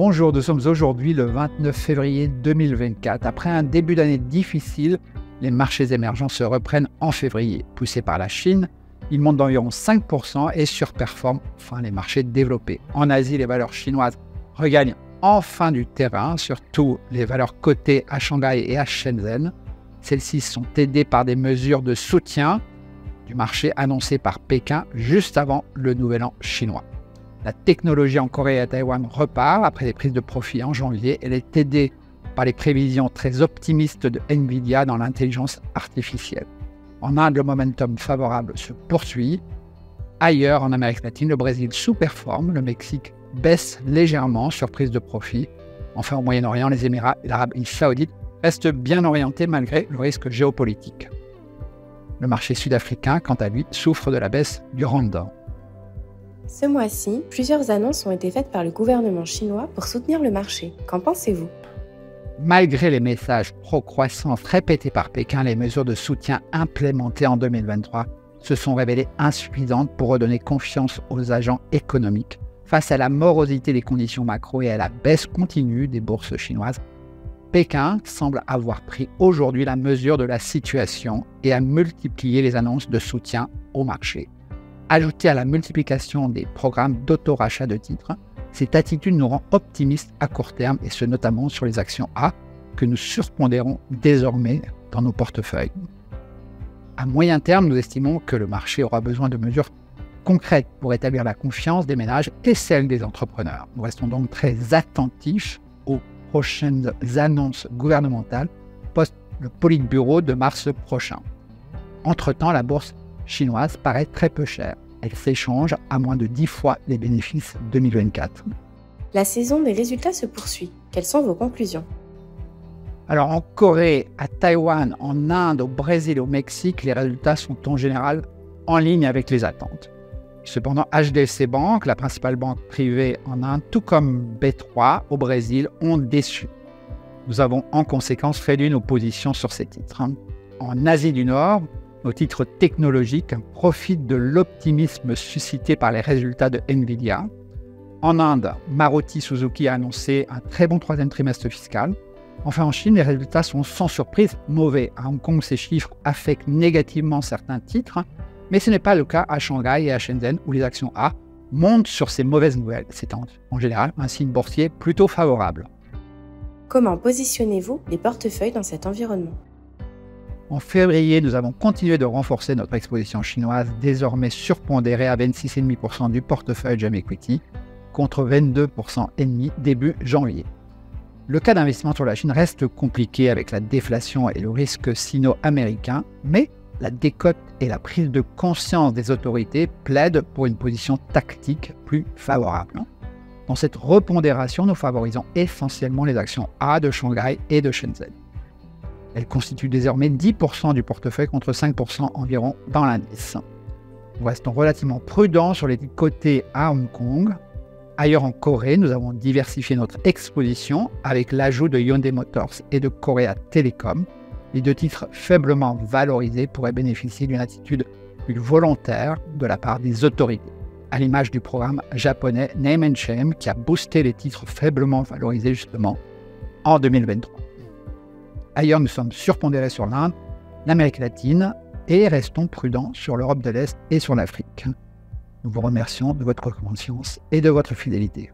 Bonjour, nous sommes aujourd'hui le 29 février 2024. Après un début d'année difficile, les marchés émergents se reprennent en février. Poussés par la Chine, ils montent d'environ 5% et surperforment enfin les marchés développés. En Asie, les valeurs chinoises regagnent enfin du terrain, surtout les valeurs cotées à Shanghai et à Shenzhen. Celles-ci sont aidées par des mesures de soutien du marché annoncées par Pékin juste avant le nouvel an chinois. La technologie en Corée et à Taïwan repart après les prises de profit en janvier. Elle est aidée par les prévisions très optimistes de Nvidia dans l'intelligence artificielle. En Inde, le momentum favorable se poursuit. Ailleurs, en Amérique latine, le Brésil sous-performe, le Mexique baisse légèrement sur prise de profit. Enfin, au Moyen-Orient, les Émirats arabes saoudites restent bien orientés malgré le risque géopolitique. Le marché sud-africain, quant à lui, souffre de la baisse du rand. Ce mois-ci, plusieurs annonces ont été faites par le gouvernement chinois pour soutenir le marché. Qu'en pensez-vous ? Malgré les messages pro-croissance répétés par Pékin, les mesures de soutien implémentées en 2023 se sont révélées insuffisantes pour redonner confiance aux agents économiques face à la morosité des conditions macro et à la baisse continue des bourses chinoises. Pékin semble avoir pris aujourd'hui la mesure de la situation et a multiplié les annonces de soutien au marché. Ajoutée à la multiplication des programmes d'auto-rachat de titres, cette attitude nous rend optimistes à court terme et ce notamment sur les actions A que nous surpondérons désormais dans nos portefeuilles. À moyen terme, nous estimons que le marché aura besoin de mesures concrètes pour établir la confiance des ménages et celle des entrepreneurs. Nous restons donc très attentifs aux prochaines annonces gouvernementales post le Politburo de mars prochain. Entre-temps, la bourse chinoise paraît très peu chère. Elle s'échange à moins de 10 fois les bénéfices 2024. La saison des résultats se poursuit. Quelles sont vos conclusions ? Alors en Corée, à Taïwan, en Inde, au Brésil et au Mexique, les résultats sont en général en ligne avec les attentes. Cependant, HDFC Bank, la principale banque privée en Inde, tout comme B3 au Brésil, ont déçu. Nous avons en conséquence réduit nos positions sur ces titres. En Asie du Nord, nos titres technologiques profitent de l'optimisme suscité par les résultats de Nvidia. En Inde, Maruti Suzuki a annoncé un très bon troisième trimestre fiscal. Enfin, en Chine, les résultats sont sans surprise mauvais. À Hong Kong, ces chiffres affectent négativement certains titres, mais ce n'est pas le cas à Shanghai et à Shenzhen où les actions A montent sur ces mauvaises nouvelles. C'est en général un signe boursier plutôt favorable. Comment positionnez-vous les portefeuilles dans cet environnement ? En février, nous avons continué de renforcer notre exposition chinoise, désormais surpondérée à 26,5% du portefeuille GEM Equity, contre 22,5% début janvier. Le cas d'investissement sur la Chine reste compliqué avec la déflation et le risque sino-américain, mais la décote et la prise de conscience des autorités plaident pour une position tactique plus favorable. Dans cette repondération, nous favorisons essentiellement les actions A de Shanghai et de Shenzhen. Elle constitue désormais 10% du portefeuille contre 5% environ dans l'indice. Nous restons relativement prudents sur les titres cotés à Hong Kong. Ailleurs en Corée, nous avons diversifié notre exposition avec l'ajout de Hyundai Motors et de Korea Telecom. Les deux titres faiblement valorisés pourraient bénéficier d'une attitude plus volontaire de la part des autorités, à l'image du programme japonais Name & Shame qui a boosté les titres faiblement valorisés justement en 2023. Ailleurs, nous sommes surpondérés sur l'Inde, l'Amérique latine et restons prudents sur l'Europe de l'Est et sur l'Afrique. Nous vous remercions de votre confiance et de votre fidélité.